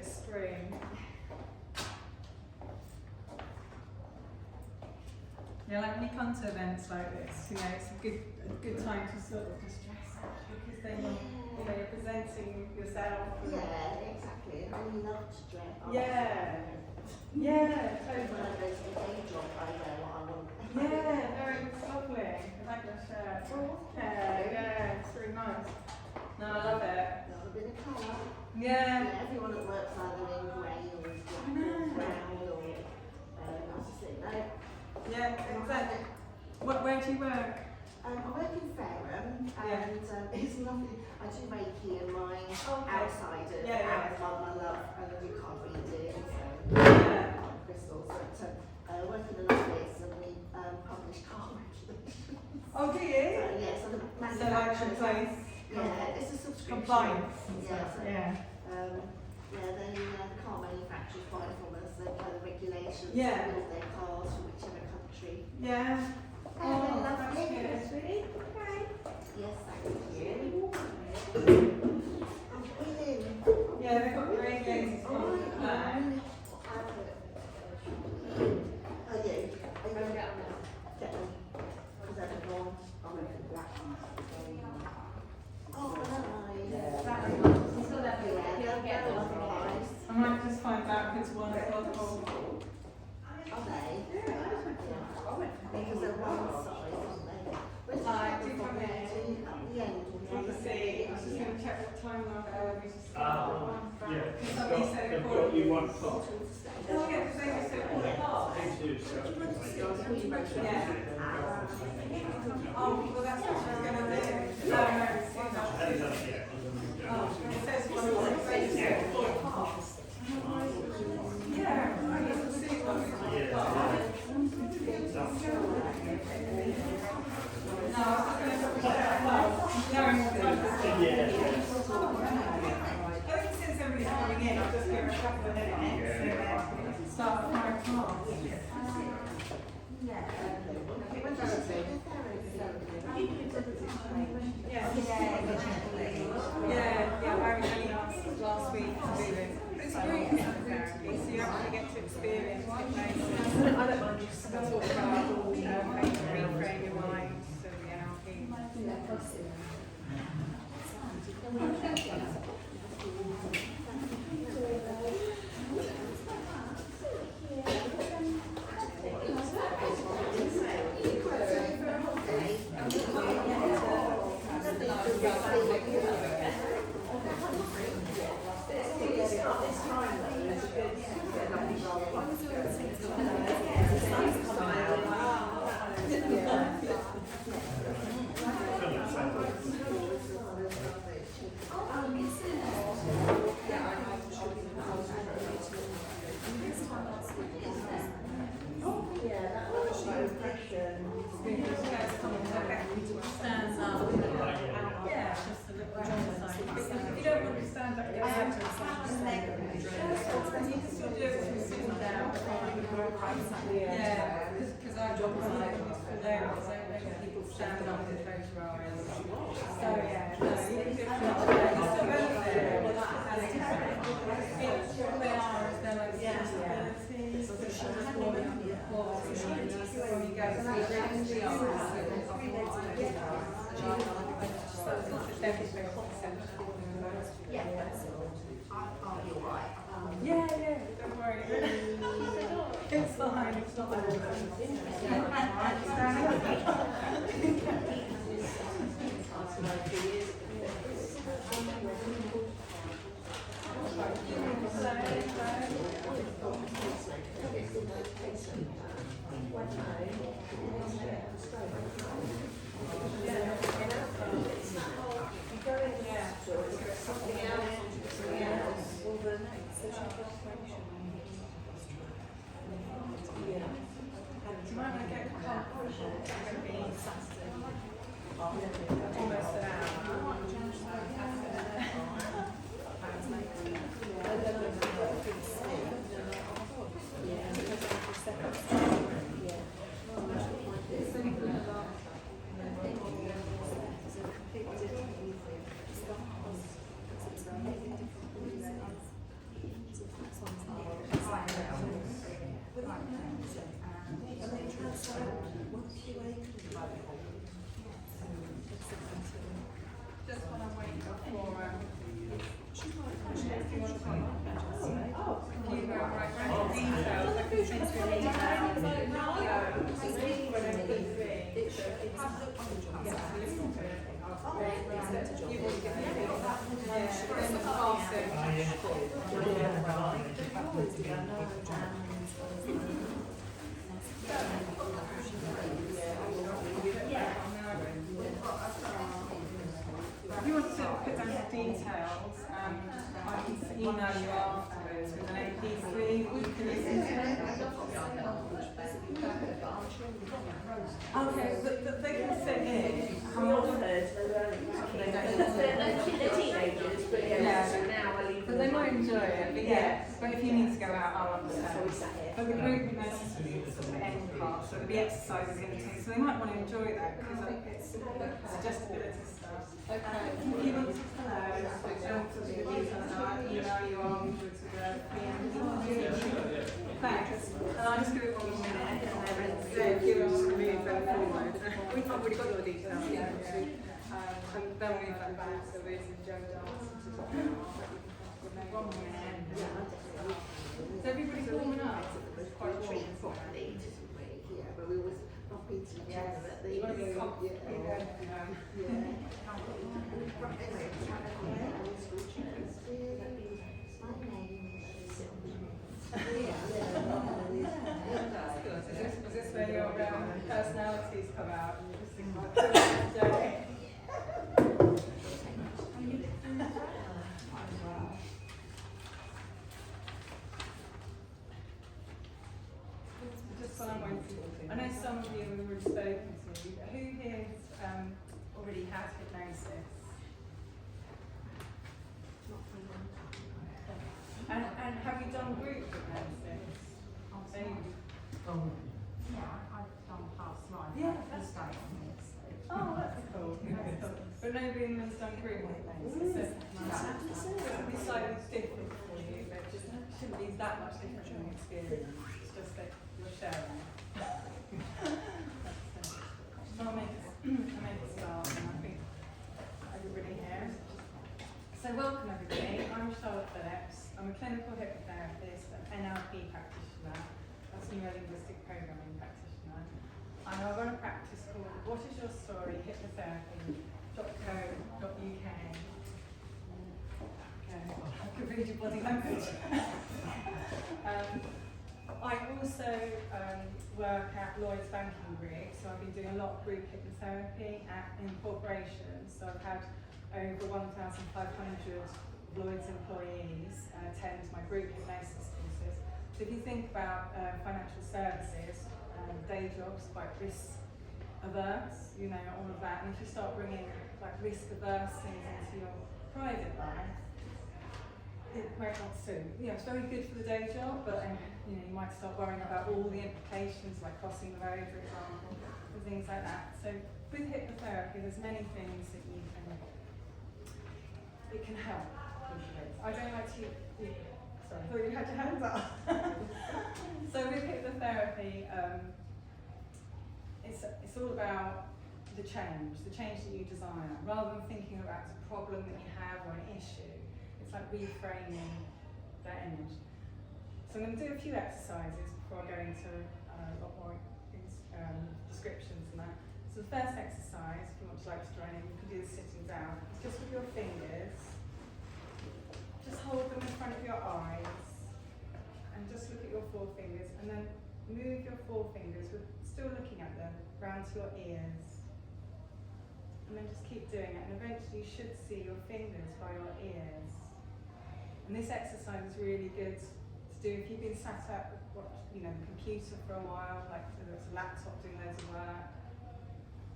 this spring. Yeah, like when you come to events like this, you know, it's a good time to sort of just dress up because then you're presenting yourself. Yeah, exactly. I love to dress up. Yeah. Yeah, totally. When I go to the day job, I wear what I want. Yeah, no, it's lovely. I like the shirt. Yeah, it's really nice. No, I love it. Got a bit of colour. Yeah. Everyone at work's either in grey or black or brown or nice to see. No. Yeah, exactly. Where do you work? I work in Fareham and it's nothing. I do Reiki in my outside of my love, and you can't read it. Crystals, but I work in an office and we publish car regulations. Oh, do you? Yes, so the manufacturers. Yeah, it's a subscription. Compliance. Yeah. The car manufacturers buy from us. They buy the regulations. Yeah. They build their cars from whichever country. Yeah. Oh, that's lovely. good. That's really okay. Yes, thank you. Yeah, they've got great games. I might just find out if it's one possible. Are they? Because they're one size, aren't they? Where's Do the you come in? at the end? Let's see. I was just going to check what time Somebody said they've got you 1 o'clock. Oh, yeah, because they just said 1 o'clock. Yeah. Oh, well, that's what she's going to do. No, it says 1 o'clock. They said 4 o'clock. Yeah, I used to see what it was. No, I was just going to double check. I think since everybody's coming in, I'll just give her a couple of minutes and then start at 5 o'clock. Yeah, I was only asked last week to do it. But it's a great hypnotherapy, so you actually get to experience hypnosis. I don't mind just talk about how you reframe your mind, so the NLP. Stands up. Yeah, just a little exercise. If you don't want to stand up, you have to stand up. You can still do it if you're sitting down. Yeah, because our job is like full areas, so people stand up and close your eyes. So yeah, no, you can do it. It's still benefit. What they are is they're like responsibilities. So she's just warming up your core. When you go through the yeah, don't worry. It's fine, it's not you might want to get comfortable. It's going to be almost an hour. If you want to put down the details, I can email you afterwards with an MP3 you can listen to. Okay, but they can sit in. They're teenagers, but now I leave. But they might enjoy it, but yeah. But if you need to go out, I'll understand. But the group hypnosis is sort of the end part, so there'll be exercises in between. So they might want to enjoy that because it's suggestibility stuff. Okay. If you want to I'll email you on to the Thanks. And I'll just give it 1 minute and then if you want to move them forward. We've already got your details. Yeah. And then we'll move them back so there's a Joe dance. 1 minute. So everybody's warming up. It's quite warm. Properly, yeah, but we always bump into each other at the You want to be comfortable. Is this where your personalities come out? Just while I'm waiting, I know some of you have already spoken to. Who here already has hypnosis? And have you done group hypnosis? Yeah, I've done past life. Yeah, that's great on this. Oh, that's cool. That's cool. But nobody in has done group hypnosis. So it'll be slightly different for you, but it shouldn't be that much different from the experience. It's just that you're sharing. I'll make a start, and I think everybody here. So welcome everybody. I'm Charlotte Phillips. I'm a clinical hypnotherapist, an NLP practitioner. That's neuro-linguistic programming practitioner. And I run a practice called What Is Your Story? Hypnotherapy.co.uk. Okay, I could read your body language. I also work at Lloyd's Banking Group, so I've been doing a lot of group hypnotherapy in corporations. So I've had over 1,500 Lloyd's employees attend my group hypnosis courses. So if you think about financial services, day jobs, quite risk averse, you know, all of that. And if you start bringing like risk averse things into your private life, where it not soon. You know, it's very good for the day job, but you know, you might start worrying about all the implications, like crossing the road, for example, and things like that. So with hypnotherapy, there's many things that you can, it can help with. I don't like to, sorry, I thought you had your hands up. So with hypnotherapy, it's all about the change that you desire, rather than thinking about a problem that you have or an issue. It's like reframing that image. So I'm going to do a few exercises before I go into a lot more descriptions and that. So the first exercise, if you want to like to join in, you can do this sitting down. It's just with your fingers. Just hold them in front of your eyes and just look at your forefingers, and then move your forefingers with still looking at them round to your ears. And then just keep doing it, and eventually you should see your fingers by your ears. And this exercise is really good to do if you've been sat at the computer for a while, like whether it's a laptop doing loads of work,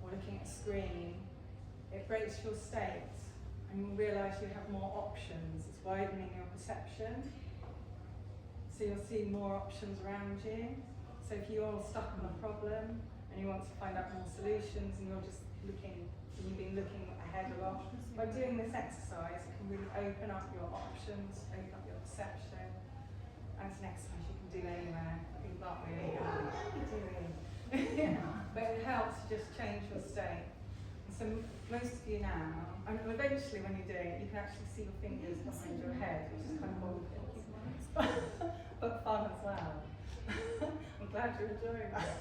or looking at a screen. It breaks your state, and you'll realise you have more options. It's widening your perception, so you'll see more options around you. So if you're stuck on a problem and you want to find out more solutions, and you're just looking, and you've been looking ahead a lot, by doing this exercise, it can really open up your options, open up your perception. And it's an exercise you can do anywhere. People aren't really but it helps to just change your state. And so most of you now, and eventually when you're doing it, you can actually see your fingers behind your head, which is kind of boring, but fun as well. I'm glad you're enjoying that.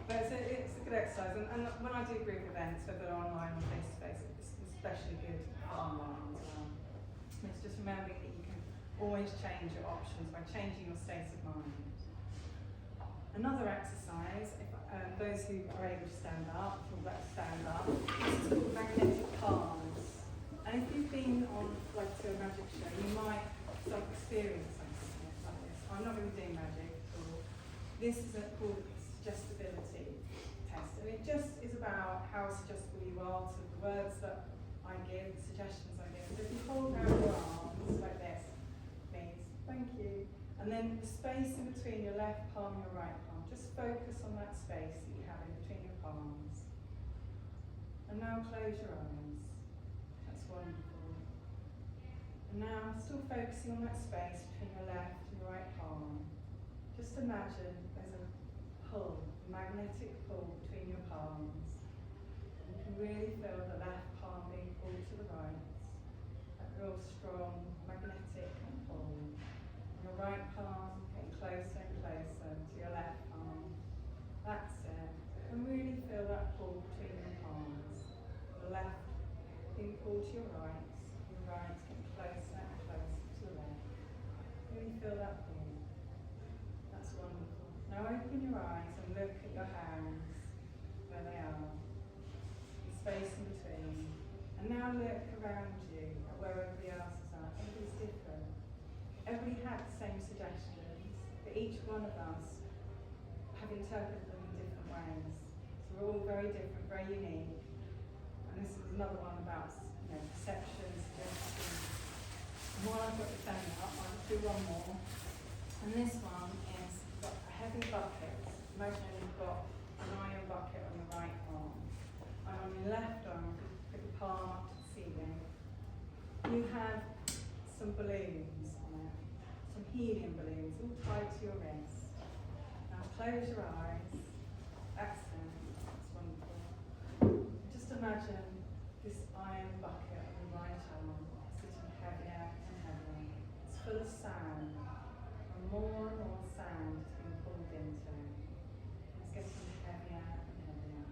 But it's a good exercise, and when I do group events, whether they're online or face-to-face, it's especially good for online as well. And it's just remembering that you can always change your options by changing your state of mind. Another exercise, if, those who are able to stand up, talk about stand up, this is called magnetic palms. And if you've been on like to a magic show, you might experience something like this. I'm not going to be doing magic at all. This is called suggestibility test, and it just is about how suggestible you are to the words that I give, the suggestions I give. So if you hold out your arms like this, please, thank you. And then the space in between your left palm and your right palm, just focus on that space that you have in between your palms. And now close your eyes. That's wonderful. And now, still focusing on that space between your left and your right palm, just imagine there's a pull, a magnetic pull between your palms. You can really feel the left palm being pulled to the right, that real strong magnetic pull. Your right palm getting closer and closer to your left palm. That's it. And really feel that pull between your palms. The left being pulled to your right getting closer and closer to the left. Really feel that pull. That's wonderful. Now open your eyes and look at your hands, where they are. The space in between. And now look around you at where everybody else is at. Everybody's different. Everybody had the same suggestions, but each one of us have interpreted them in different ways. So we're all very different, very unique. And this is another one about perception, suggestions. And while I've got the pen up, I'll just do one more. And this one is you've got a heavy bucket. Imagine you've got an iron bucket on your right arm. And on your left arm, put your palm up to the ceiling. You have some balloons on it, some helium balloons all tied to your wrist. Now close your eyes. Excellent. That's wonderful. Just imagine this iron bucket on your right arm sitting heavier and heavier. It's full of sand, and more sand is being pulled into. It's getting heavier and heavier.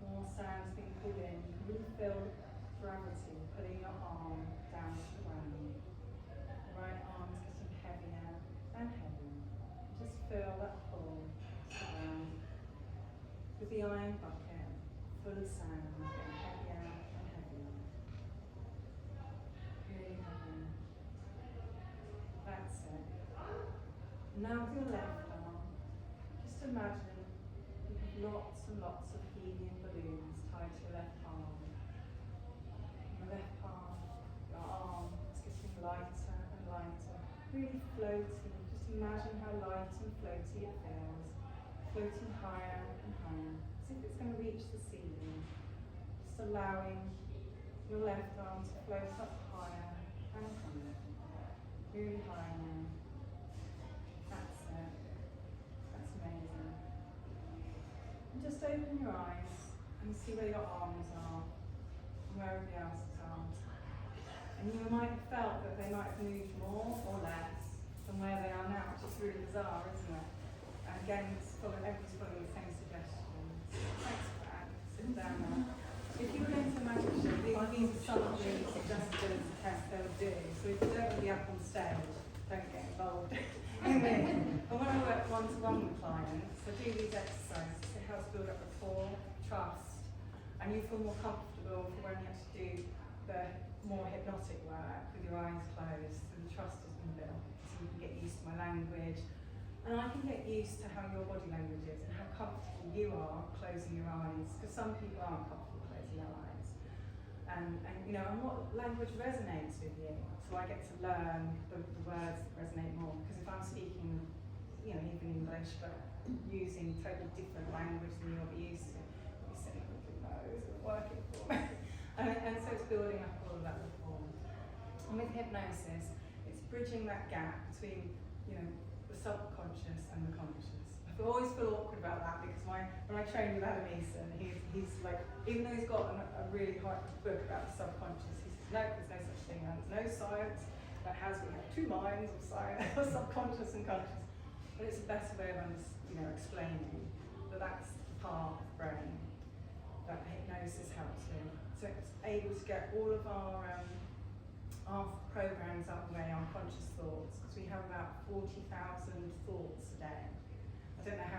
More sand is being pulled in. You can really feel gravity pulling your arm down to the ground. The right arm is getting heavier and heavier. Just feel that pull around with the iron bucket full of sand getting heavier and heavier. Really heavy. That's it. Now with your left arm, just imagine you have lots and lots of helium balloons tied to your left arm. Your left palm, your arm is getting lighter and lighter, really floating. Just imagine how light and floaty it feels, floating higher and higher, as if it's going to reach the ceiling. Just allowing your left arm to float up higher and higher, really high now. That's it. That's amazing. And just open your eyes and see where your arms are and where everybody else's arms. And you might have felt that they might have moved more or less than where they are now, which is really bizarre, isn't it? And again, everybody's following the same suggestions. Thanks, Pract. Sit down now. If you were into a magic show, these are some of the suggestibility tests they would do. So if you don't be up on stage, don't get involved in it. But when I work one-to-one with clients, I do these exercises. It helps build up rapport, trust, and you feel more comfortable for when you have to do the more hypnotic work with your eyes closed, so the trust has been built. So you can get used to my language, and I can get used to how your body language is and how comfortable you are closing your eyes, because some people aren't comfortable closing their eyes. And what language resonates with you. So I get to learn the words that resonate more, because if I'm speaking, even English, but using totally different language than you'll be used to, you'll be saying, no, this isn't working for me. and so it's building up all of that rapport. And with hypnosis, it's bridging that gap between, the subconscious and the conscious. I always feel awkward about that, because when I train with Adam Eason, he's like, even though he's got a really hard book about the subconscious, he says, no, there's no such thing, there's no science that we have two minds of science, subconscious and conscious. But it's a better way of explaining that that's the part of the brain that hypnosis helps with. So it's able to get all of our our programs outweigh our conscious thoughts, because we have about 40,000 thoughts a day. I don't know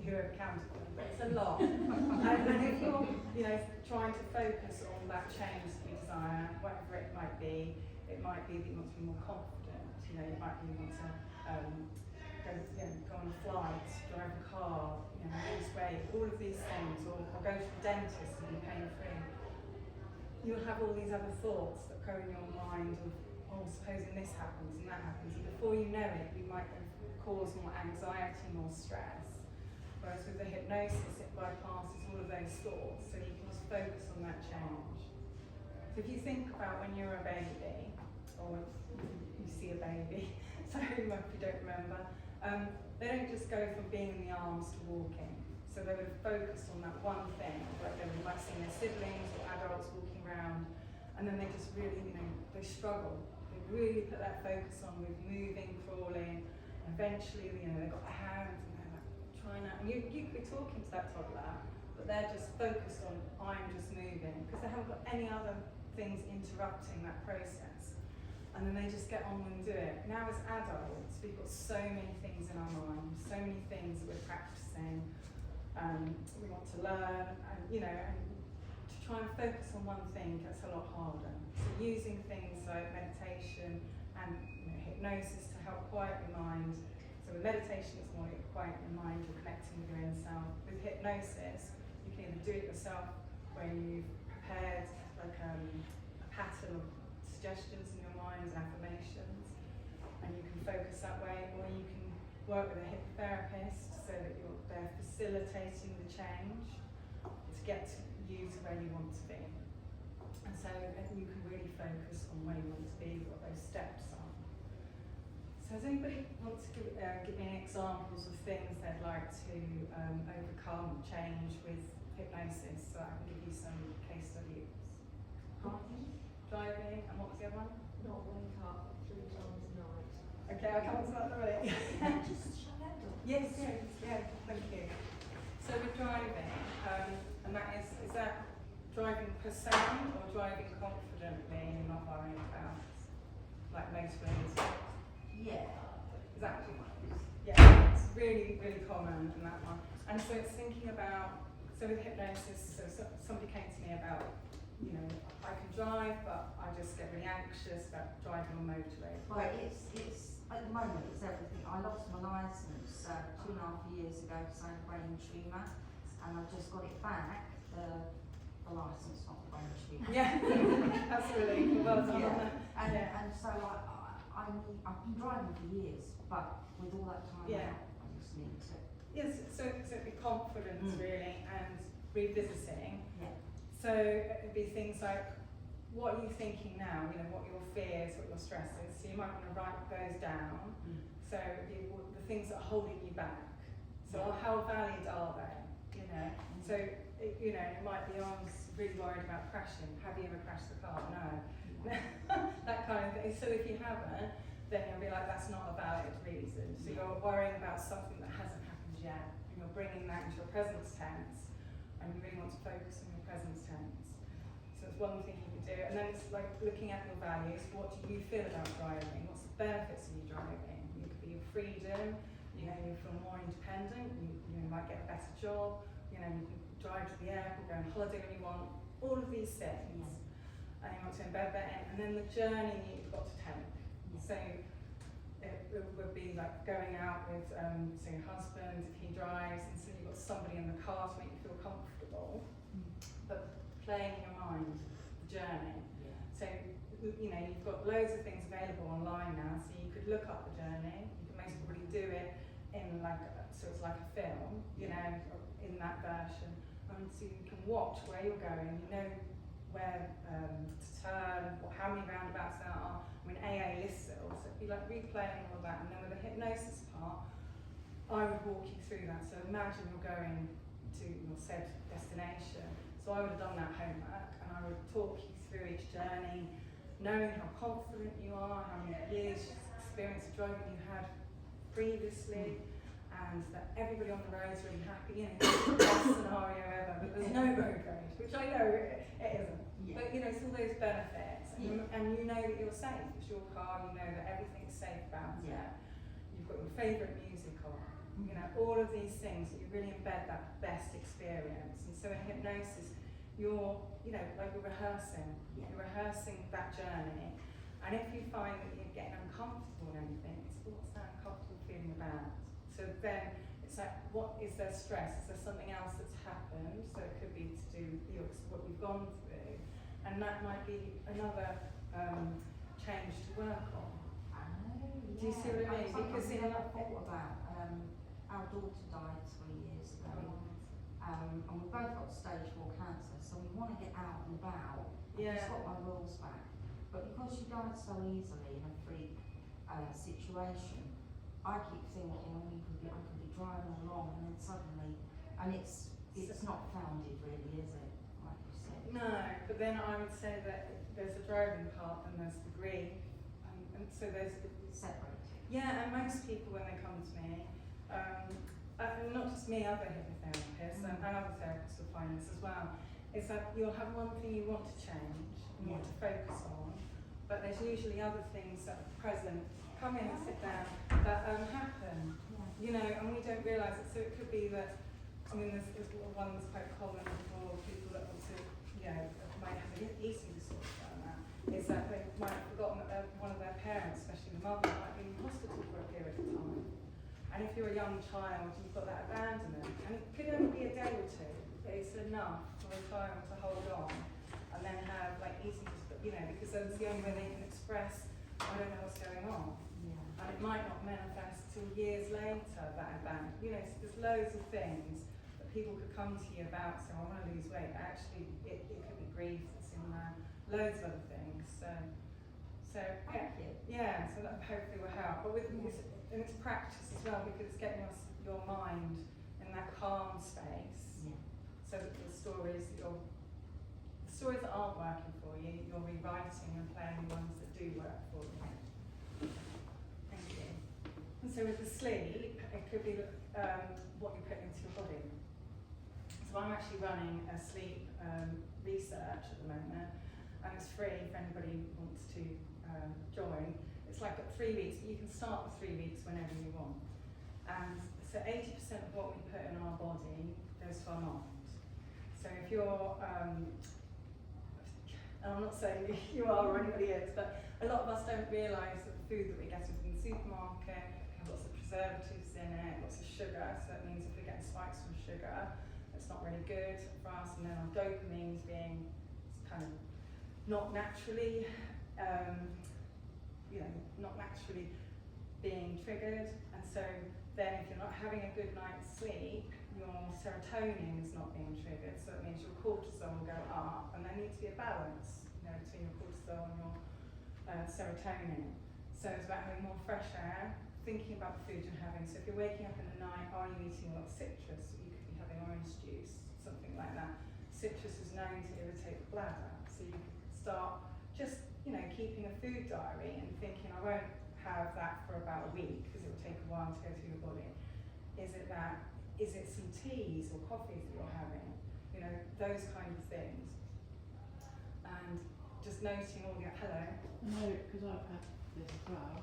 whoever counted them, but it's a lot. And if you're, trying to focus on that change that you desire, whatever it might be that you want to be more confident. It might be you want to go on a flight, drive a car, lose weight, all of these things, or go to the dentist and be pain-free. You'll have all these other thoughts that go in your mind of, supposing this happens and that happens, and before you know it, you might cause more anxiety, more stress. Whereas with the hypnosis, it bypasses all of those thoughts, so you can just focus on that change. So if you think about when you're a baby, or you see a baby, sorry if you don't remember, they don't just go from being in the arms to walking. So they would focus on that one thing, like they might see their siblings or adults walking around, and then they just really, they struggle. They really put that focus on with moving, crawling, and eventually, they've got their hands and they're like trying to, and you could be talking to that toddler, but they're just focused on, I'm just moving, because they haven't got any other things interrupting that process. And then they just get on and do it. Now as adults, we've got so many things in our mind, so many things that we're practicing, we want to learn, and to try and focus on one thing gets a lot harder. So using things like meditation and hypnosis to help quiet your mind. So with meditation, it's more quiet your mind, you're connecting with your own self. With hypnosis, you can either do it yourself, where you've prepared like a pattern of suggestions in your mind and affirmations, and you can focus that way, or you can work with a hypnotherapist so that you're there facilitating the change to get you to where you want to be. And so you can really focus on where you want to be, what those steps are. So does anybody want to give me any examples of things they'd like to overcome, change with hypnosis, so I can give you some case studies? Driving, and what was the other one? Not wake up 3 times a night. Okay, I can't answer that already. Just shut that door. Yes, thank you. So with driving, and that is that driving per sound or driving confidently and not worrying about like motorways? Yeah. Is that? Yeah, it's really, really common in that one. And so it's thinking about, so with hypnosis, so somebody came to me about, I can drive, but I just get really anxious about driving on motorways. Well, it's at the moment it's everything. I lost my licence 2.5 years ago for saying brain tumour, and I've just got it back. The licence, not the brain tumour. Yeah, that's a relief. Well done. Yeah. And so I've been driving for years, but with all that time out, I just need to. Yes, so be confidence really, and revisiting. Yeah. So it'd be things like, what are you thinking now? What your fears, what your stresses. So you might want to write those down. So it'd be the things that are holding you back. So how valid are they? So it might be, I'm really worried about crashing. Have you ever crashed the car? No. That kind of thing. So if you haven't, then you'll be like, that's not a valid reason. So you're worrying about something that hasn't happened yet, and you're bringing that into your presence tense, and you really want to focus on your presence tense. So it's one thing you can do. And then it's like looking at your values. What do you feel about driving? What's the benefits of you driving? You could be your freedom, you feel more independent, you might get a better job, you can drive to the airport, go on holiday when you want, all of these things. And you want to embed that in. And then the journey you've got to take. So it would be like going out with say your husband if he drives, and so you've got somebody in the car to make you feel comfortable, but playing in your mind the journey. So you've got loads of things available online now, so you could look up the journey. You can most probably do it in so it's like a film, in that version, and so you can watch where you're going. Where to turn, how many roundabouts there are. AA lists it all, so it'd be like replaying all of that. And then with the hypnosis part, I would walk you through that. So imagine you're going to your said destination. So I would have done that homework, and I would talk you through each journey, knowing how confident you are, how many years experience of driving you had previously, and that everybody on the road is really happy. It's the best scenario ever, but there's no road rage, which I know it isn't. But you know, it's all those benefits, and you know that you're safe. It's your car. You know that everything's safe about it. You've got your favourite music on. You know, all of these things that you really embed that best experience. And so in hypnosis, you're, you know, like you're rehearsing. You're rehearsing that journey. And if you find that you're getting uncomfortable and anything, it's what's that uncomfortable feeling about? So then it's like, what is there stress? Is there something else that's happened? So it could be to do with what you've gone through. And that might be another change to work on. Do you see what I mean? Because I never thought about, our daughter died 3 years ago, and we both got stage 4 cancer, so we want to get out and about. I've just got my rules back. But because she died so easily in a freak situation, I keep thinking, I could be driving along and then suddenly, and it's not founded really, is it? Like you said. No, but then I would say that there's a driving part and there's the grief, and so there's Separate. Yeah, and most people when they come to me, and not just me, other hypnotherapists and other therapists will find this as well, is that you'll have one thing you want to change, you want to focus on, but there's usually other things that are present, come in and sit down, that happen, you know, and we don't realise it. So it could be that, I mean, there's one that's quite common for people that want to, you know, might have an eating disorder around that, is that they might have forgotten that one of their parents, especially the mother, might be in hospital for a period of time. And if you're a young child, you've got that abandonment, and it could only be a day or two, but it's enough for a child to hold on and then have like eating disorder, you know, because that's the only way they can express, I don't know what's going on. And it might not manifest till years later, that abandonment. You know, so there's loads of things that people could come to you about, so I want to lose weight. Actually, it could be grief that's in there, loads of other things. So yeah, so that hopefully will help. But and it's practice as well, because it's getting your mind in that calm space, so that the stories that aren't working for you, you're rewriting and playing the ones that do work for you. Thank you. And so with the sleep, it could be what you put into your body. So I'm actually running a sleep research at the moment, and it's free if anybody wants to join. It's like 3 weeks, but you can start with 3 weeks whenever you want. And so 80% of what we put in our body goes to our mind. So if you're, and I'm not saying you are or anybody is, but a lot of us don't realise that the food that we get from the supermarket has lots of preservatives in it, lots of sugar, so that means if we get spikes from sugar, it's not really good for us, and then our dopamine's being kind of not naturally, not naturally being triggered, and so then if you're not having a good night's sleep, your serotonin is not being triggered, so it means your cortisol will go up, and there needs to be a balance, you know, between your cortisol and your serotonin. So it's about having more fresh air, thinking about the food you're having. So if you're waking up in the night, are you eating a lot of citrus? You could be having orange juice, something like that. Citrus is known to irritate the bladder, so you could start just, you know, keeping a food diary and thinking, I won't have that for about a week because it will take a while to go through your body. Is it some teas or coffees that you're having? You know, those kind of things. And just noting all your, hello? No, because I've had this as well,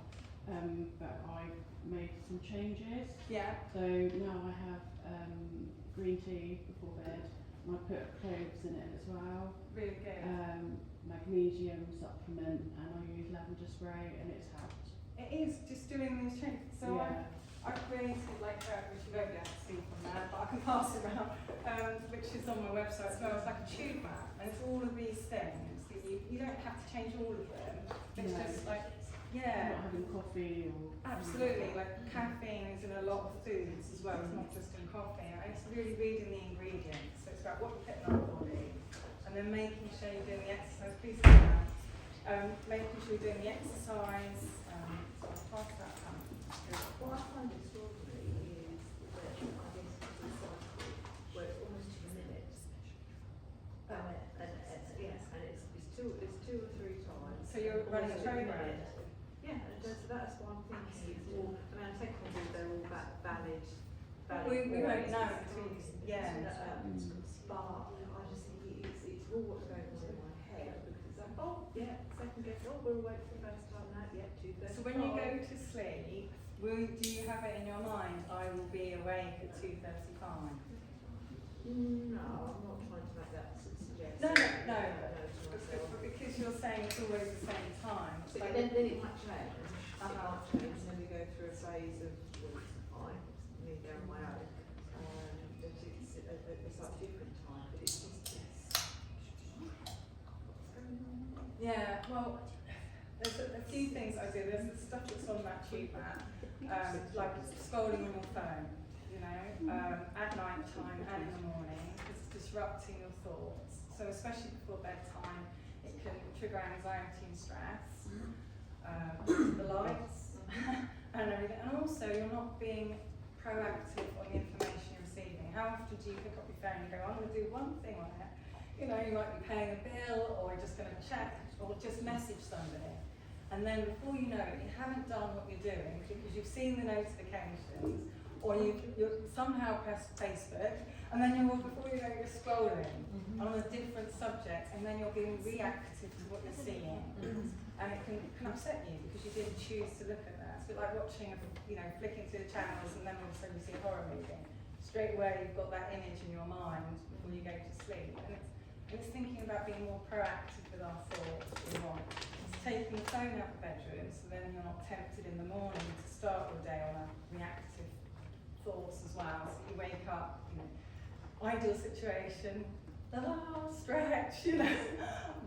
but I've made some changes. Yeah. So now I have green tea before bed, and I put cloves in it as well. Really good. Magnesium supplement, and I use lavender spray, and it's helped. It is just doing these changes. So I created like which you won't be able to see from there, but I can pass it around, which is on my website as well. It's like a tube map, and it's all of these things that you don't have to change all of them. It's just like, I'm not having coffee or absolutely, like caffeine is in a lot of foods as well. It's not just in coffee. And it's really reading the ingredients. So it's about what you put in our body, and then making sure you're doing the exercise. Please do that. Making sure you're doing the exercise. So I'll pass that on. What I find extraordinary is that I guess it's a cycle where it's almost 2 minutes. And it's two or three times. So you're running a program? Yeah, and so that's what I'm thinking. It's all, I mean, technically they're all valid. We won't know until But I just think it's all what's going on in my head. oh, we're awake for the first time now, yep, 2:35. So when you go to sleep, do you have it in your mind, I will be awake at 2:35? No, I'm not trying to make that suggest. No. To myself. Because you're saying it's always the same time. But So then it might change. It Uh-huh. might change, and then we go through a phase of, well, it's fine, it's me there on my own. But it's like different time, but it's just, yeah, well, there's a few things I do. There's the stuff that's on that tube map, like scrolling on your phone, you know, at night time and in the morning. It's disrupting your thoughts. So especially before bedtime, it can trigger anxiety and stress. The lights and everything. And also, you're not being proactive on the information you're receiving. How often do you pick up your phone and go, I'm going to do one thing on it? You know, you might be paying a bill, or you're just going to check, or just message somebody. And then before you know it, you haven't done what you're doing because you've seen the notifications, or you somehow pressed Facebook, and then before you know you're scrolling on a different subject, and then you're being reactive to what you're seeing. And it can upset you because you didn't choose to look at that. It's a bit like watching, flicking through the channels, and then all of a sudden you see a horror movie. Straight away you've got that image in your mind before you go to sleep. And it's thinking about being more proactive with our thoughts. It's taking the phone out of the bedroom so then you're not tempted in the morning to start your day on a reactive thoughts as well. So you wake up, ideal situation, stretch,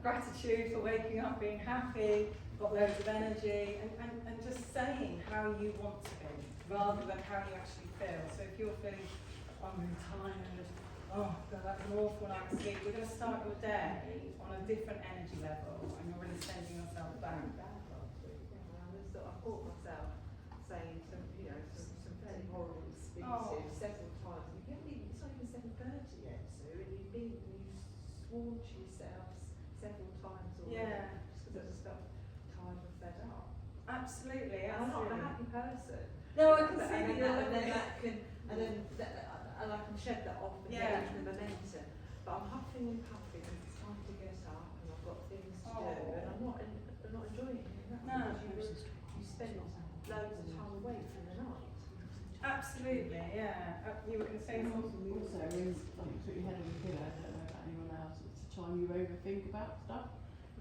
gratitude for waking up, being happy, got loads of energy, and just saying how you want to be rather than how you actually feel. So if you're feeling, I'm really tired, oh God, that was an awful night's sleep, we're going to start your day on a different energy level, and you're really sending yourself back. I caught myself saying some fairly horrible speeches several times. It's not even 7:30 yet, Sue, and you've sworn to yourself several times already. Yeah. Just because I just felt tired and fed up. Absolutely, And I'm not a absolutely. happy person. No, I can see that you're and I can shed that off and get into the momentum. But I'm huffing and puffing, and it's time to get up, and I've got things to do, and I'm not enjoying it. No. You spend loads of time awake from the night. Absolutely, yeah. You were going to say something? Also, when you put your head on the pillow, I don't know about anyone else, it's the time you overthink about stuff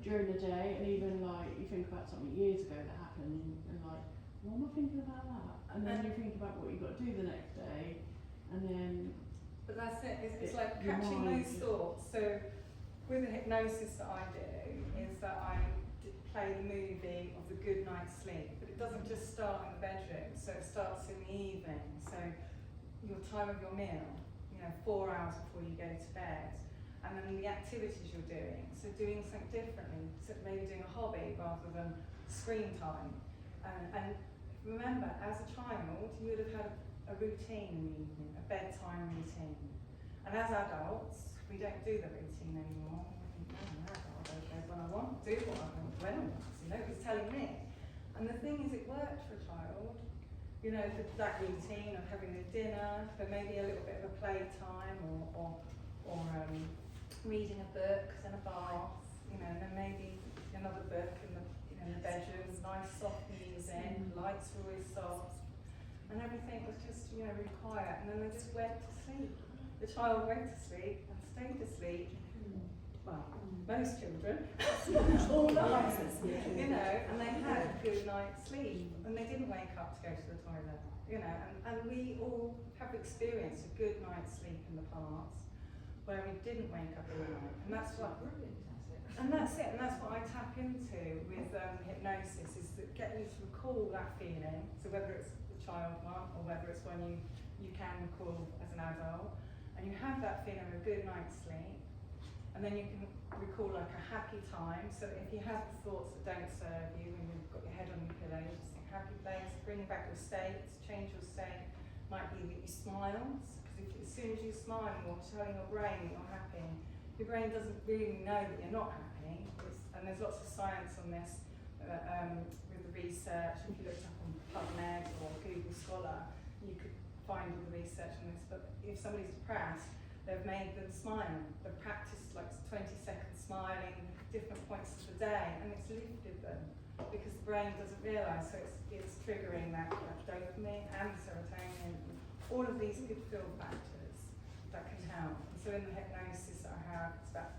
during the day, and even like you think about something years ago that happened, and like, what am I thinking about that? And then you think about what you've got to do the next day, and then. But that's it, it's like your catching mind those thoughts. So with the hypnosis that I do, is that I play the movie of the good night's sleep, but it doesn't just start in the bedroom, so it starts in the evening. So your time of your meal, 4 hours before you go to bed, and then the activities you're doing. So doing something differently, so maybe doing a hobby rather than screen time. And remember, as a child, you would have had a routine in the evening, a bedtime routine. And as adults, we don't do the routine anymore. I'm an adult, I go when I want, do what I want, when I want. Nobody's telling me. And the thing is, it worked for a child. That routine of having a dinner, but maybe a little bit of a playtime, or reading a book, then a bath, and then maybe another book in the bedroom with nice soft music, lights were always soft, and everything was just really quiet, and then they just went to sleep. The child went to sleep and stayed asleep. Well, most children, all night, and they had a good night's sleep, and they didn't wake up to go to the toilet, and we all have experienced a good night's sleep in the past, where we didn't wake up in the night, and that's what. And that's it, and that's what I tap into with hypnosis, is that get you to recall that feeling, so whether it's the child one, or whether it's one you can recall as an adult, and you have that feeling of a good night's sleep, and then you can recall like a happy time, so if you have thoughts that don't serve you, when you've got your head on your pillow, you just think happy place, bring back your states, change your state, might be that you smile, because as soon as you smile, you're telling your brain that you're happy. Your brain doesn't really know that you're not happy, and there's lots of science on this with the research. If you looked up on PubMed or Google Scholar, you could find all the research on this. But if somebody's depressed, they've made them smile. They've practiced like 20 seconds smiling, different points of the day, and it's lifted them because the brain doesn't realise, so it's triggering that dopamine and serotonin, all of these good feel factors that can help. And so in the hypnosis that I have, it's about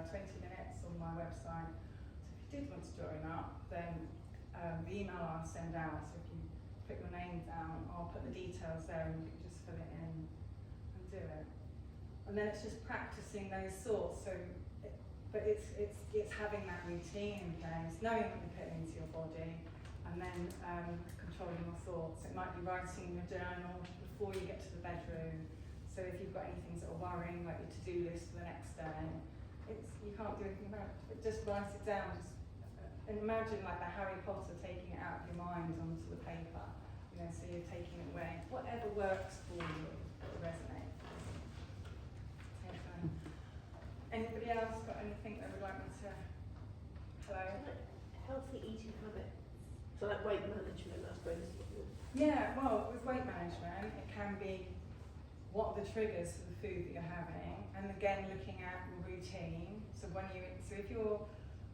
20 minutes on my website. So if you did want to join up, then the email I'll send out, so if you put your name down, I'll put the details there and you can just fill it in and do it. And then it's just practicing those thoughts. So, but it's having that routine in place, knowing what you're putting into your body, and then controlling your thoughts. It might be writing in your journal before you get to the bedroom. So if you've got any things that are worrying, like your to-do list for the next day, you can't do anything about it. But just write it down. And imagine like the Harry Potter taking it out of your mind onto the paper. You know, so you're taking it away. Whatever works for you that resonates. Anybody else got anything they would like me to? Hello? Healthy eating habits. So like weight management, I suppose. Yeah, well, with weight management, it can be what are the triggers for the food that you're having, and again, looking at your routine. So if you're,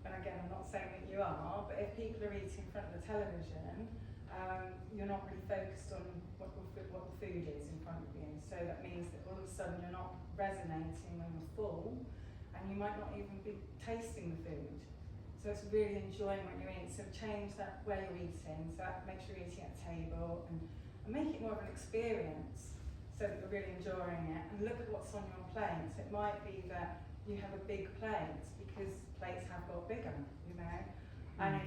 and again, I'm not saying that you are, but if people are eating in front of the television, you're not really focused on what the food is in front of you. So that means that all of a sudden you're not resonating when you're full, and you might not even be tasting the food. So it's really enjoying what you're eating. So change that where you're eating, so that makes sure you're eating at a table, and make it more of an experience so that you're really enjoying it. And look at what's on your plate. So it might be that you have a big plate because plates have got bigger, you know. And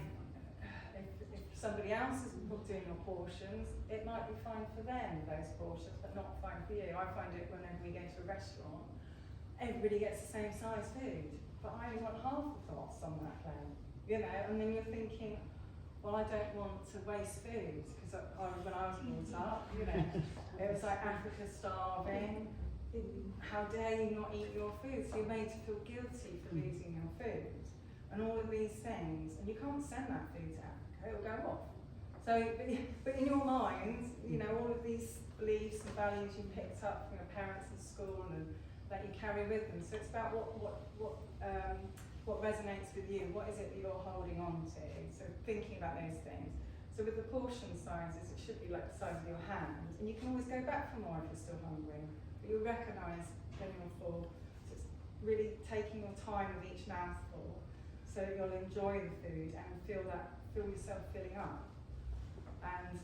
if somebody else is doing your portions, it might be fine for them, those portions, but not fine for you. I find it whenever we go to a restaurant, everybody gets the same size food, but I only want half the thoughts on that plate, you know. And then you're thinking, well, I don't want to waste food, because when I was brought up, you know, it was like Africa starving. How dare you not eat your food? So you're made to feel guilty for losing your food, and all of these things, and you can't send that food to Africa, it'll go off. So, but in your mind, you know, all of these beliefs and values you picked up from your parents in school and that you carry with them. So it's about what resonates with you. What is it that you're holding on to? So thinking about those things. So with the portion sizes, it should be like the size of your hand, and you can always go back for more if you're still hungry. But you'll recognise when you're full. So it's really taking your time with each mouthful, so that you'll enjoy the food and feel yourself filling up. And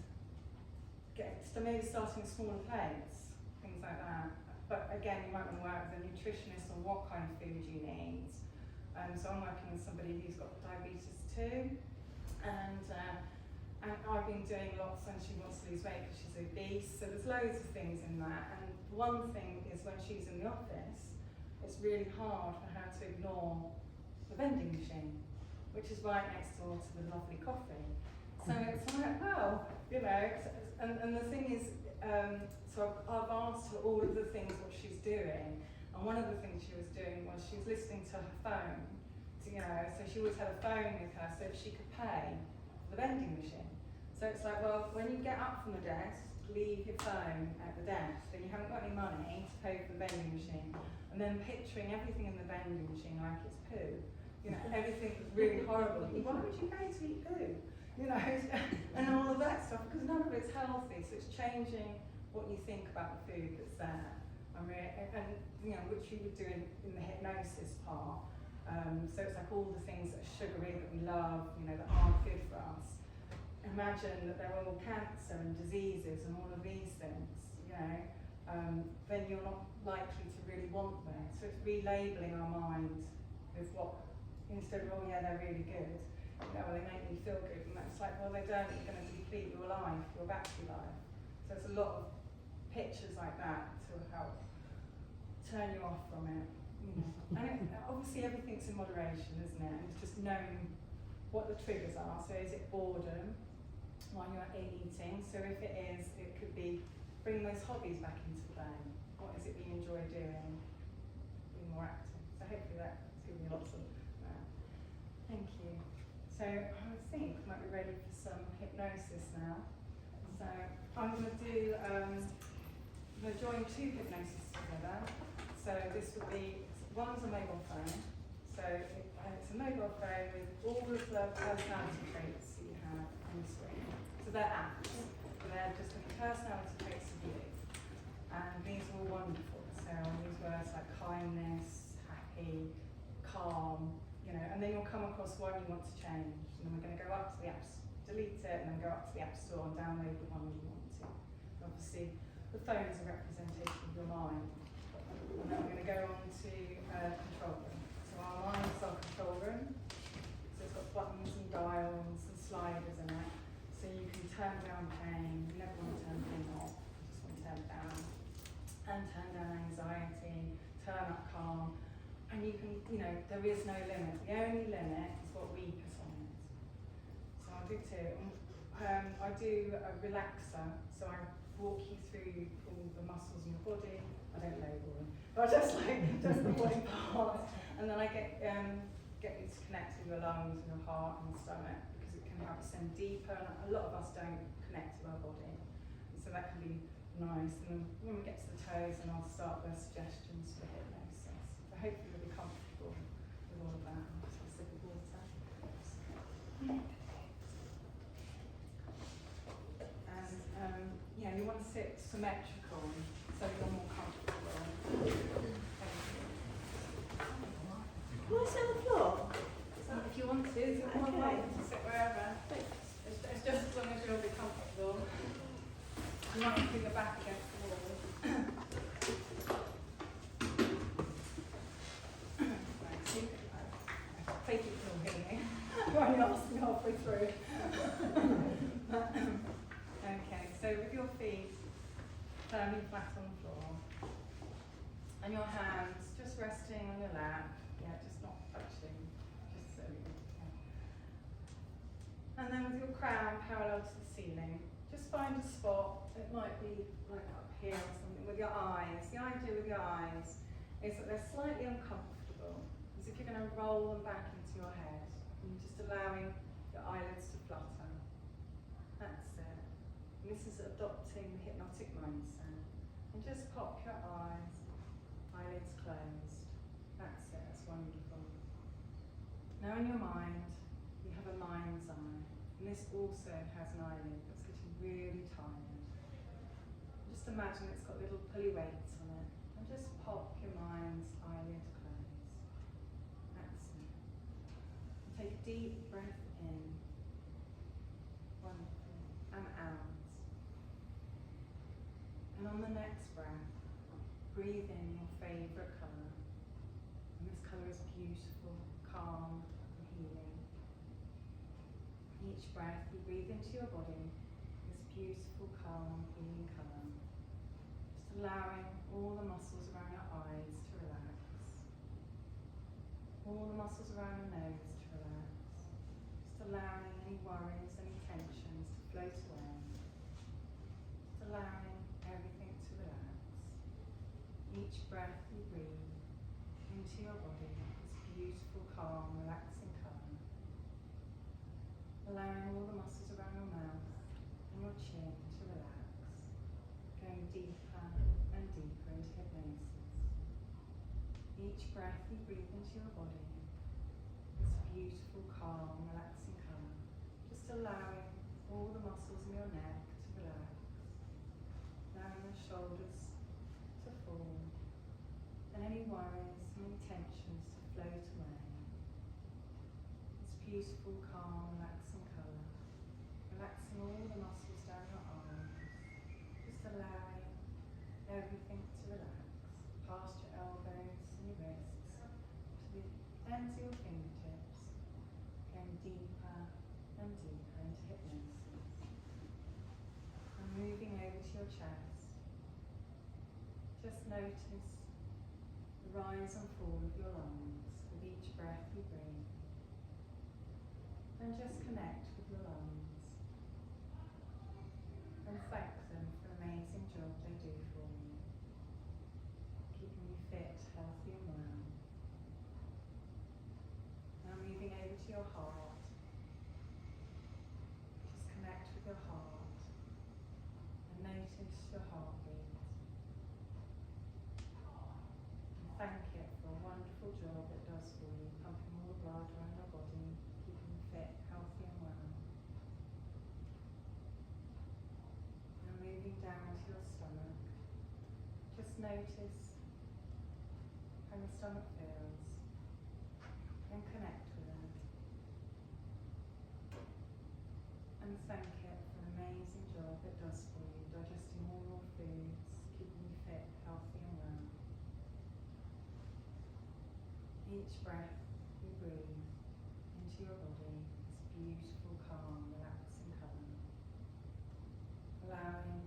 maybe starting with smaller plates, things like that. But again, you might want to work with a nutritionist on what kind of food you need. So I'm working with somebody who's got diabetes too, and I've been doing lots when she wants to lose weight because she's obese. So there's loads of things in that. And one thing is when she's in the office, it's really hard for her to ignore the vending machine, which is right next door to the lovely coffee. So it's like, well, you know, and the thing is, so I've asked her all of the things what she's doing, and one of the things she was doing was she was listening to her phone, so, you know, so she always had a phone with her so that she could pay the vending machine. So it's like, well, when you get up from the desk, leave your phone at the desk, then you haven't got any money to pay for the vending machine, and then picturing everything in the vending machine like it's poo, you know, everything was really horrible. Why would you pay to eat poo? You know, and all of that stuff, because none of it's healthy. So it's changing what you think about the food that's there, and you know, which you would do in the hypnosis part. So it's like all the things that are sugary that we love, you know, that aren't good for us. Imagine that they're all cancer and diseases and all of these things, you know, then you're not likely to really want them. So it's relabeling our mind with what, instead of, oh yeah, they're really good, you know, they make me feel good, and that's like, well, they don't, you're going to deplete your life, your battery life. So it's a lot of pictures like that to help turn you off from it. You know. And obviously everything's in moderation, isn't it? And it's just knowing what the triggers are. So is it boredom while you're eating? So if it is, it could be bring those hobbies back into the day. What is it that you enjoy doing? Being more active. So hopefully that's given you lots of thank you. So I think we might be ready for some hypnosis now. So I'm going to do, I'm going to join two hypnosis together. So this would be, one's a mobile phone. So it's a mobile phone with all of the personality traits that you have on the screen. So they're apps. They're just the personality traits of you. And these are all wonderful. So I'll use words like kindness, happy, calm, you know, and then you'll come across one you want to change. And then we're going to go up to the apps, delete it, and then go up to the App Store and download the one you want to. And obviously, the phone is a representation of your mind. And then we're going to go on to control room. So our mind is our control room. So it's got buttons and dials and sliders in it. So you can turn down pain. You never want to turn pain off. You just want to turn it down. And turn down anxiety, turn up calm. And you can, you know, there is no limit. The only limit is what we put on it. So I'll do two. I do a relaxer. So I walk you through all the muscles in your body. I don't label them, but just the body parts. And then I get you to connect with your lungs and your heart and your stomach, because it can help us send deeper. And a lot of us don't connect to our body, and so that can be nice. And then when we get to the toes, and I'll start the suggestions for hypnosis. So hopefully you'll be comfortable with all of that. I'll just have a sip of water. And yeah, you want to sit symmetrical so you're more comfortable. Can I sit on the floor? If you want to, you're more Okay. welcome to sit wherever. It's just as long as you'll be comfortable. You might put your back against the wall. Right, so take it till here. You're only asking halfway through. Okay, so with your feet firmly flat on the floor, and your hands just resting on your lap, yeah, just not touching, just so you can. And then with your crown parallel to the ceiling, just find a spot. It might be like up here or something with your eyes. The idea with your eyes is that they're slightly uncomfortable, as if you're going to roll them back into your head, and you're just allowing your eyelids to flutter. That's it. And this is adopting the hypnotic mindset. And just pop your eyelids closed. That's it, that's wonderful. Now in your mind, you have a mind's eye. And this also has an eyelid that's getting really tired. Just imagine it's got little pulley weights on it. And just pop your mind's eyelid closed. That's it. And take a deep breath in. Wonderful. And out. And on the next breath, breathe in your favourite colour. And this colour is beautiful, calm, and healing. Each breath you breathe into your body, this beautiful, calm, healing colour. Just allowing all the muscles around your eyes to relax. All the muscles around your nose to relax. Just allowing any worries, any tensions to float away. Just allowing everything to relax. Each breath you breathe into your body, this beautiful, calm, relaxing colour. Allowing all the muscles around your mouth and your chin to relax. Going deeper and deeper into hypnosis. Each breath you breathe into your body, this beautiful, calm, relaxing colour. Just allowing all the muscles in your neck to relax. Allowing your shoulders to fall, and any worries, any tensions to float away. This beautiful, calm, relaxing colour, relaxing all the muscles down your arms, just allowing everything to relax, past your elbows and your wrists, to the ends of your fingertips, going deeper and deeper into hypnosis, and moving over to your chest. Just notice the rise and fall of your lungs with each breath you breathe. And just connect with your lungs. And thank them for the amazing job they do for you. Keeping you fit, healthy and well. Now moving over to your heart. Just connect with your heart. And notice your heartbeat. notice how your stomach feels and connect with it. And thank it for the amazing job it does for you, digesting all your foods, keeping you fit, healthy and well. Each breath you breathe into your body is beautiful, calm, relaxing colour, allowing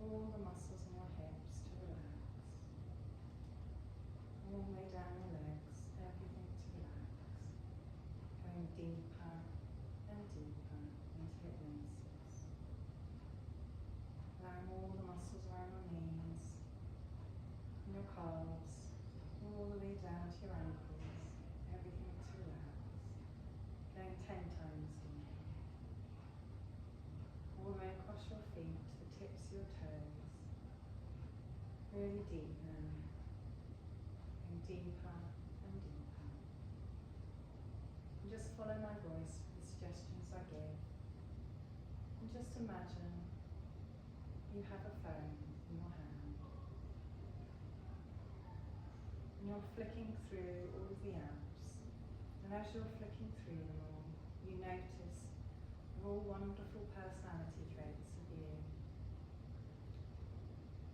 all the muscles in your hips to relax, all the way down your legs, everything to relax, going deeper and deeper into hypnosis, allowing all the muscles around your knees and your calves, all the way down to your ankles, everything to relax, going 10 times deeper, all the way across your feet to the tips of your toes, really deep now, going deeper and deeper. And just follow my voice for the suggestions I give, and just imagine you have a phone in your hand, and you're flicking through all of the apps, and as you're flicking through them all, you notice they're all wonderful personality traits of you,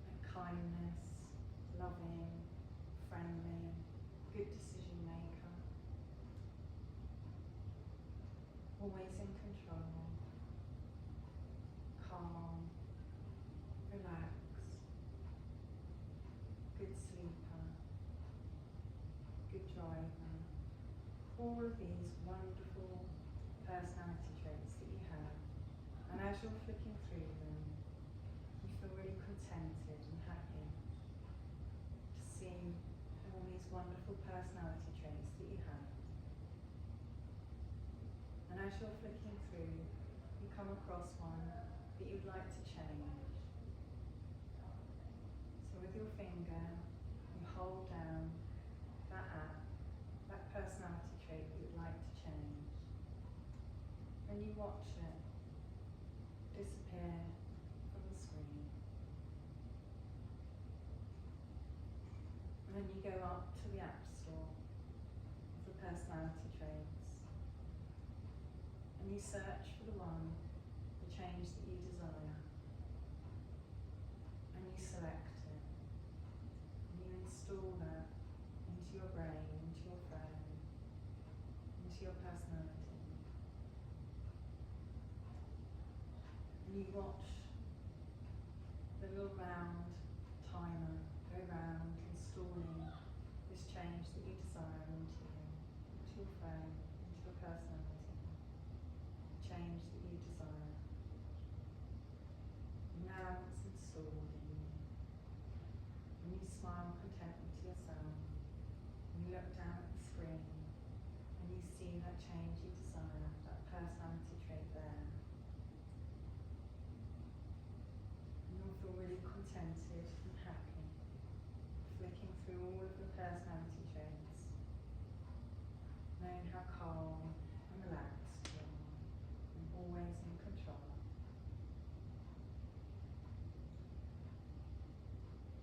like kindness, loving, friendly, good decision maker, always in control, calm, relaxed, good sleeper, good driver, all of these wonderful personality traits that you have. And as you're flicking through them, you feel really contented and happy to see all these wonderful personality traits that you have. And as you're flicking through, you come across one that you'd like to change. So with your finger, you hold down that app, that personality trait that you'd like to change. And you watch it disappear from the screen. And then you go up to the App Store for personality traits. And you search for the one, the change that you desire. And you select it. And you install that into your brain, into your phone, into your personality. And you watch the little round timer go round, installing this change that you desire into your phone, into your personality, the change that you desire. And now it's installed in you. And you smile contently to yourself, and you look down at the screen, and you see that change you desire, that personality trait there. You'll feel really contented and happy, flicking through all of the personality traits, knowing how calm and relaxed you are, and always in control.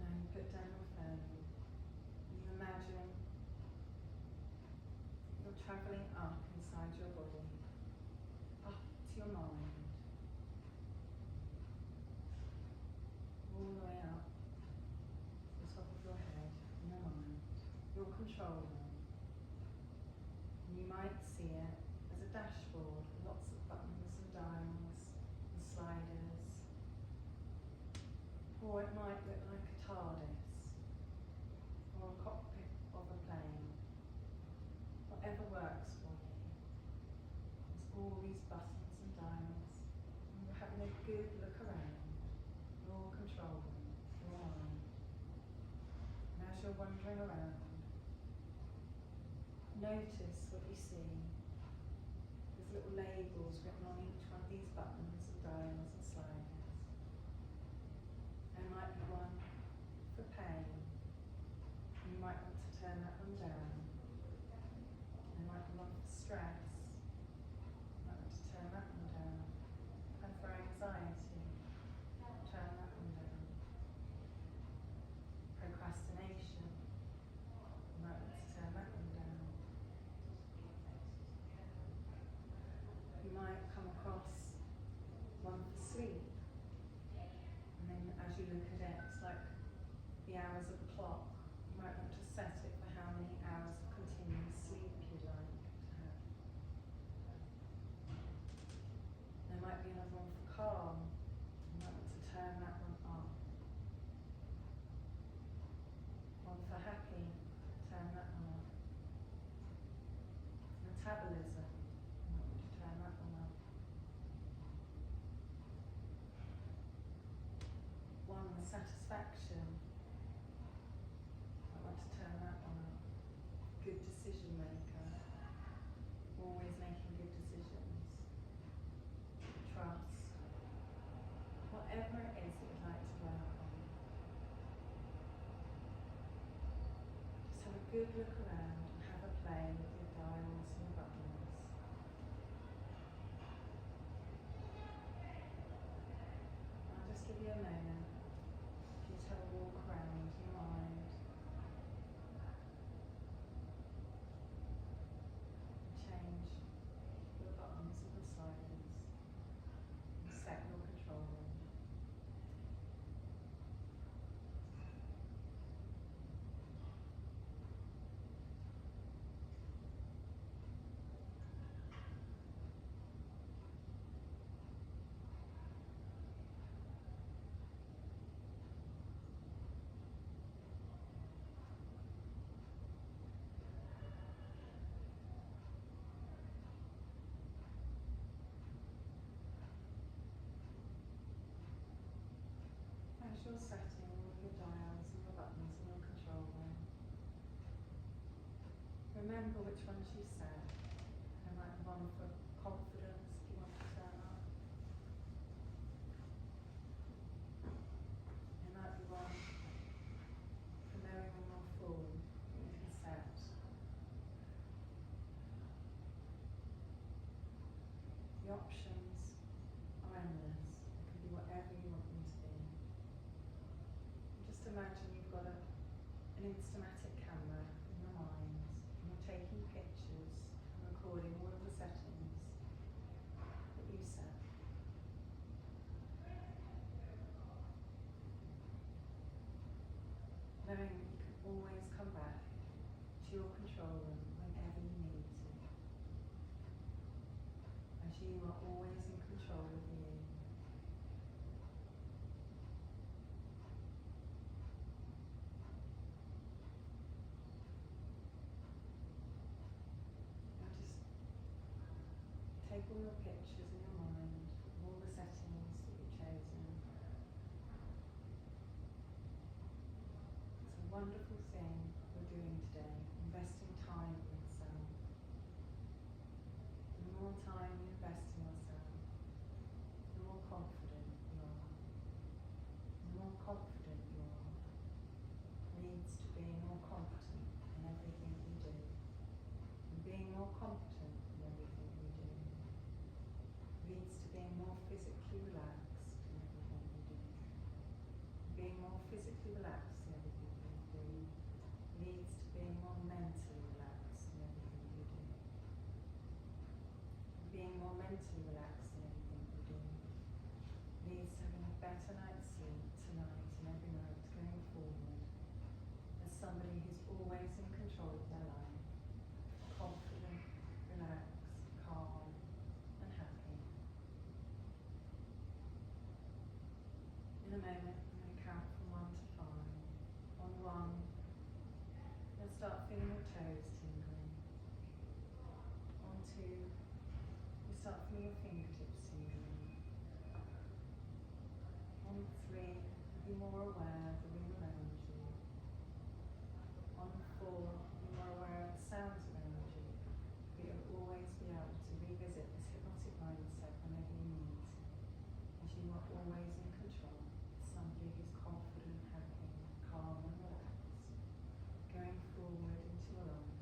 Now you put down your phone, and you imagine you're travelling up inside your body, up to your mind, all the way up to the top of your head and your mind. You're controlling. And you might see it as a dashboard with lots of buttons and dials and sliders. Or it might look like a TARDIS or a cockpit of a plane. Whatever works for you. There's all these buttons and dials, and you're having a good look around. You're controlling your mind. And as you're wandering around, notice what you see. There's little labels written on each one of these buttons and dials and sliders. There might be one for pain, and you might want to turn that one down. There might be one for stress, you might want to turn that one down. And for anxiety, turn that one down. sleep. And then as you look at it, it's like the hours of the clock. You might want to set it for how many hours of continuous sleep you'd like to have. There might be another one for calm. You might want to turn that one up. One for happy, turn that one up. Metabolism, you might want to turn that one up. One with satisfaction, I want to turn that one up. Good decision maker, always making good decisions. Trust, whatever it is that you'd like to work on. Just have a good look around and have a play with your dials and your buttons. I'll just give you a moment. Just have a walk around your mind. Change the buttons and the sliders. And set your control. As you're setting all of your dials and your buttons and your control room, remember which ones you set. There might be one for confidence if you want to turn up. There might be one for knowing when you're full that you can set. The options are endless. It can be whatever you want them to be. Just imagine you've got an Instamatic camera in your mind and you're taking pictures and recording all of the settings that you set. Knowing that you can always come back to your control room whenever you need to. As you are always in control of you. Now just take all your pictures in your mind, all the settings that you've chosen. It's a wonderful thing we're doing today, investing time in yourself. The more time you invest in yourself, the more confident you are. The more confident you are leads to being more competent in everything you do. And being more competent in everything you do leads to being more physically relaxed in everything you do. Being more physically relaxed in everything you do leads to being more mentally relaxed in everything you do. Being more mentally relaxed in everything you do leads to having a better night's sleep tonight and every night going forward as somebody who's always in control of their life, confident, relaxed, calm and happy. In a moment I'm going to count from 1 to 5. On 1, you'll start feeling your toes tingling. On 2, you start feeling your fingertips tingling. On 3, you'll be more aware of the room around you. On 4, you'll be more aware of the sounds around you, but you'll always be able to revisit this hypnotic mindset whenever you need to, as you are always in control. Somebody who's confident, happy, calm and relaxed, going forward into your life.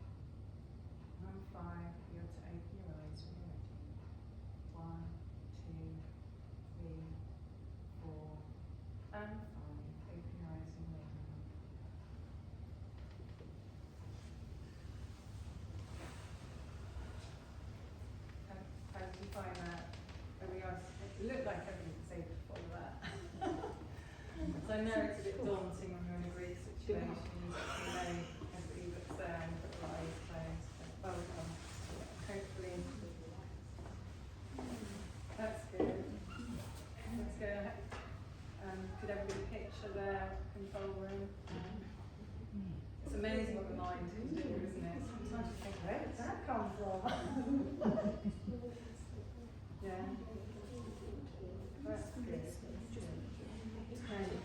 And on 5, you'll be able to open your eyes when you're ready. 1, 2, 3, 4, and 5. Open your eyes when you're ready. How did you find that? It looked like everything was open. I know it's a bit daunting when you're in a group situation. You know everybody that's there and you've got your eyes closed. But welcome. Hopefully. That's good. Let's go. Could everybody picture their control room? It's amazing what the mind can do, isn't it? Sometimes you think, where did that come from? Yeah. That's good. Okay.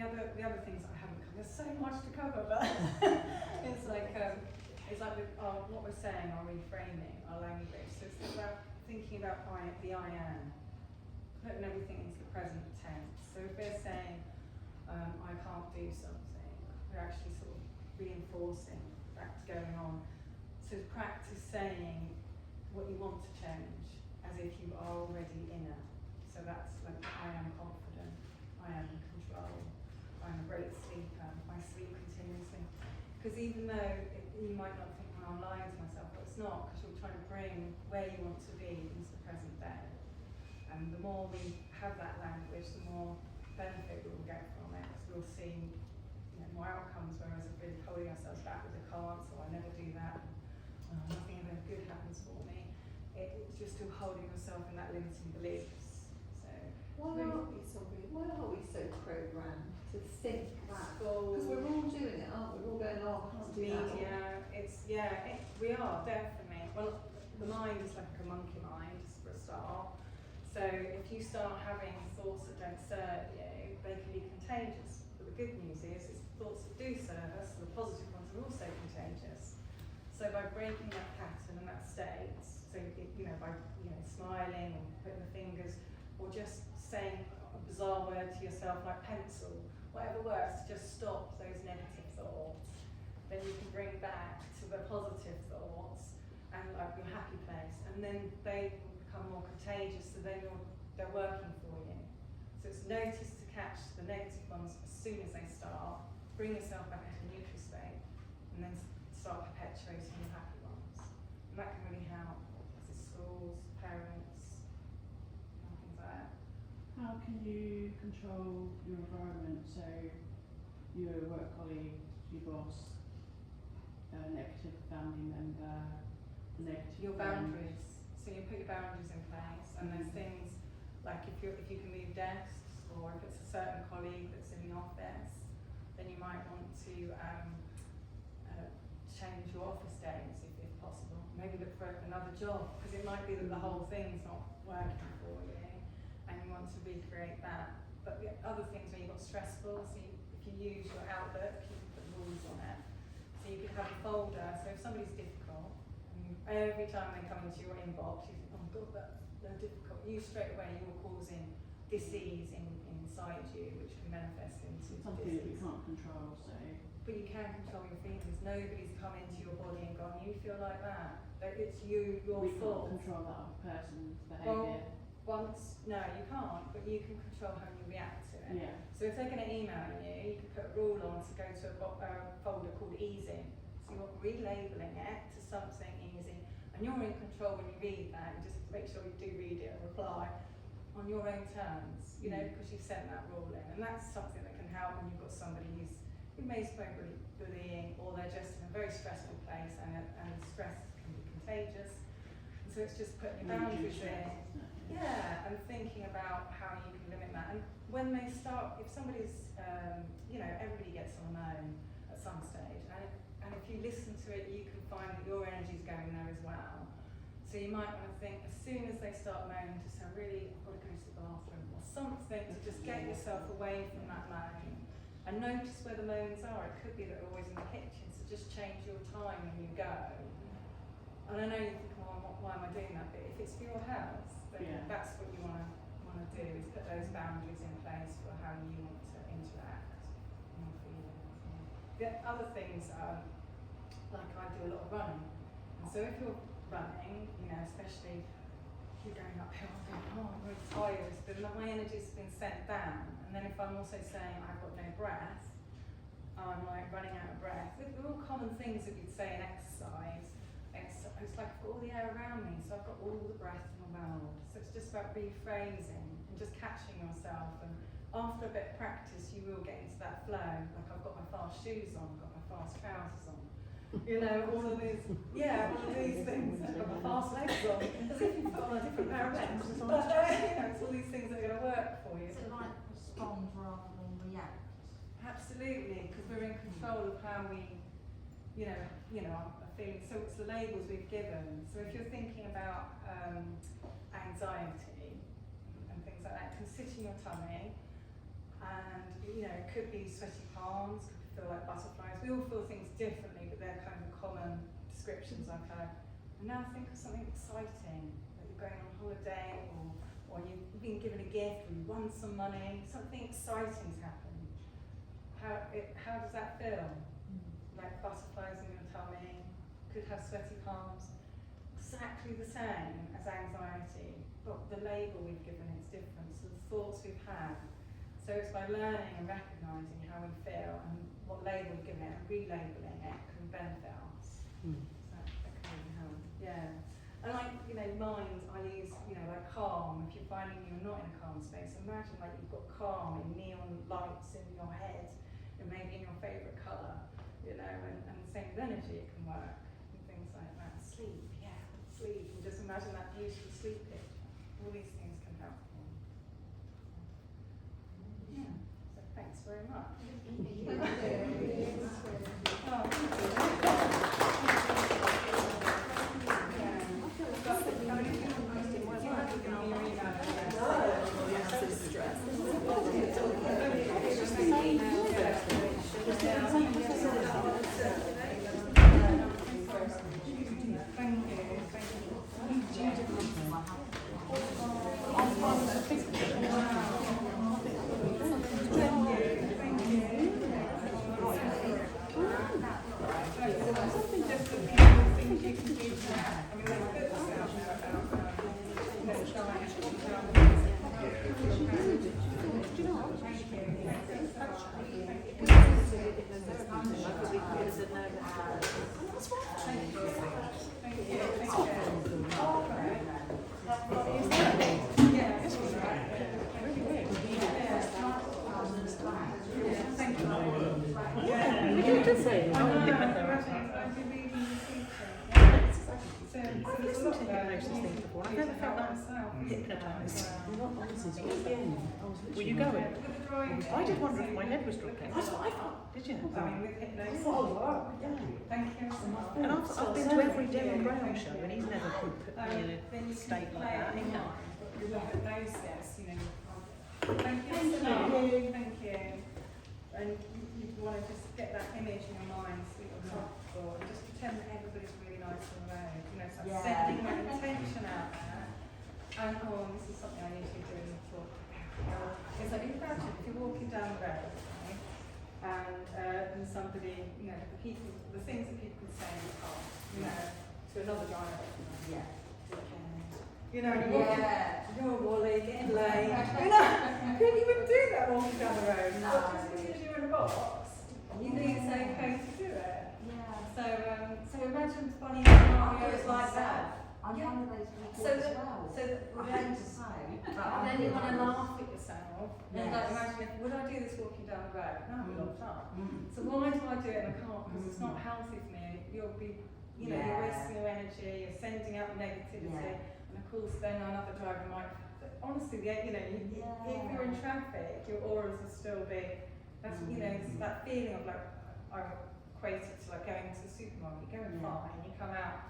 The other things I haven't covered. There's so much to cover, but it's like with what we're saying, our reframing, our language. So it's about thinking about the I am, putting everything into the present tense. So if we're saying I can't do something, we're actually sort of reinforcing that's going on. So practice saying what you want to change as if you are already in it. So that's like, I am confident, I am in control, I'm a great sleeper, I sleep continuously. Because even though you might not think, well, I'm lying to myself, but it's not, because you're trying to bring where you want to be into the present day. And the more we have that language, the more benefit we will get from it, because we'll see more outcomes, whereas if we're holding ourselves back with the can't, so I never do that, nothing ever good happens for me. It's just still holding yourself in that limiting beliefs. So why are we so programmed to think that? Because we're all doing it, aren't we? We're all going, oh, I can't do that. We are definitely. Well, the mind is like a monkey mind, for a start. So if you start having thoughts that don't serve you, they can be contagious. But the good news is, it's thoughts that do serve us, the positive ones are also contagious. So by breaking that pattern and that state, so by smiling or putting the fingers, or just saying a bizarre word to yourself like pencil, whatever works, to just stop those negative thoughts. Then you can bring back to the positive thoughts and like your happy place, and then they will become more contagious. So then they're working for you. So it's notice to catch the negative ones as soon as they start. Bring yourself back into a neutral state, and then start perpetuating the happy ones. And that can really help. This is schools, parents, and things like that. How can you control your environment? So your work colleague, your boss, a negative family member, negative your boundaries. So you put your boundaries in place, and there's things like if you can move desks, or if it's a certain colleague that's in the office, then you might want to change your office days if possible. Maybe look for another job, because it might be that the whole thing's not working for you, and you want to recreate that. But the other things where you've got stressful, so if you use your Outlook, you can put rules on it. So you could have a folder, so if somebody's difficult, every time they come into your inbox, you think, oh God, they're difficult. You straight away, you're causing dis-ease inside you, which can manifest into something that you can't control. So, but you can control your feelings. Nobody's come into your body and gone, you feel like that. It's your fault. Can't control that other person's behaviour. No, you can't, but you can control how you react to it. Yeah. So if they're going to email you, you can put a rule on to go to a folder called easy. So you're relabeling it to something easy, and you're in control when you read that. You just make sure you do read it and reply on your own terms, because you've sent that rule in. And that's something that can help when you've got somebody who may spoke bullying, or they're just in a very stressful place, and stress can be contagious. And so it's just putting your boundaries in. Yeah, and thinking about how you can limit that. And when they start, if somebody's, everybody gets on a moan at some stage, and if you listen to it, you can find that your energy's going there as well. So you might want to think, as soon as they start moaning, just say, really, I've got to go to the bathroom, or something to just get yourself away from that moan. And notice where the moans are. It could be that they're always in the kitchen, so just change your time when you go. And I know you think, why am I doing that? But if it's for your health, then that's what you want to do, is put those boundaries in place for how you want to interact and your feelings. The other things are, like I do a lot of running. And so if you're running, especially if you're going uphill, I'm really tired, but my energy's been sent down. And then if I'm also saying I've got no breath, I'm like running out of breath. They're all common things that you'd say in exercise. It's like I've got all the air around me, so I've got all the breath in the world. So it's just about rephrasing and just catching yourself and after a bit of practice, you will get into that flow. Like I've got my fast shoes on, I've got my fast trousers on. You know, all of these, all of these things. I've got my fast legs on, as if you've got on a different pair of legs. But it's all these things that are going to work for you. So like respond rather than react. Absolutely, because we're in control of how we, are feeling. So it's the labels we've given. So if you're thinking about anxiety and things like that, it can sit in your tummy, and it could be sweaty palms, could feel like butterflies. We all feel things differently, but they're kind of common descriptions I've heard. And now think of something exciting, that you're going on holiday, or you've been given a gift, or you won some money, something exciting's happened. How does that feel? Like butterflies in your tummy, could have sweaty palms. Exactly the same as anxiety, but the label we've given it's different, so the thoughts we've had. So it's by learning and recognising how we feel and what label we've given it and relabeling it can benefit us. So that can really help. Yeah. And mind, I use, like calm. If you're finding you're not in a calm space, imagine like you've got calm in neon lights in your head, and maybe in your favourite colour, and the same with energy, it can work, and things like that. Sleep, sleep, and just imagine that beautiful sleep picture. All these things can help. Yeah, so thanks very much. I've listened to hypnosis things before. I've never felt that hypnotised. Were you going? I did wonder if my head was dropping. That's what I thought. Did you? With hypnosis. Thank you so much. And I've been to every Darren Brown show, and he's never put me in a state like that. With hypnosis, thank you so much. Thank you. And you want to just get that image in your mind, so you're comfortable, and just pretend that everybody's really nice on the road. So sending that intention out there. And this is something I usually do in the talk. It's like, imagine if you're walking down the road, and somebody, the things that people can say in the car, to another driver. And you're a wally, getting late. You wouldn't do that walking down the road. No. Just because you're in a box, you think it's okay to do it. So imagine funny scenarios like that. I'm one of those people So as that- well. so that- I hate to say, but And then you want to laugh at yourself. And Yes. like, imagine, would I do this walking down the road? No, I'd be locked up. So why do I do it and I can't? Because it's not healthy for me. You'll be, you're wasting your energy, you're sending out negativity. And of course, then another driver might, honestly, if you're in traffic, your auras will still be, that's, it's that feeling of like, I equate it to like going to the supermarket, you're going fine, you come out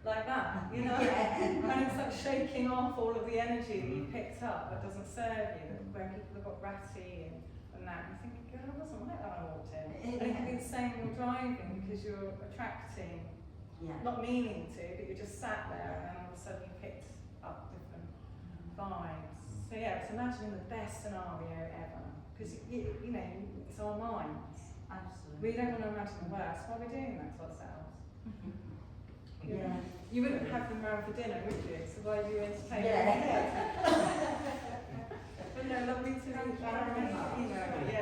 like that, and it's like shaking off all of the energy that you picked up that doesn't serve you, when people have got ratty and that, and you think, God, I wasn't like that when I walked in. And it can be the same when you're driving, because you're attracting, not meaning to, but you just sat there and then all of a sudden you picked up different vibes. So it's imagining the best scenario ever, because it's our minds. absolutely. We don't want to imagine the worst. Why are we doing that to ourselves? Yeah. You wouldn't have them around for dinner, would you? So why do you entertain Yeah. them? But no, lovely to meet you.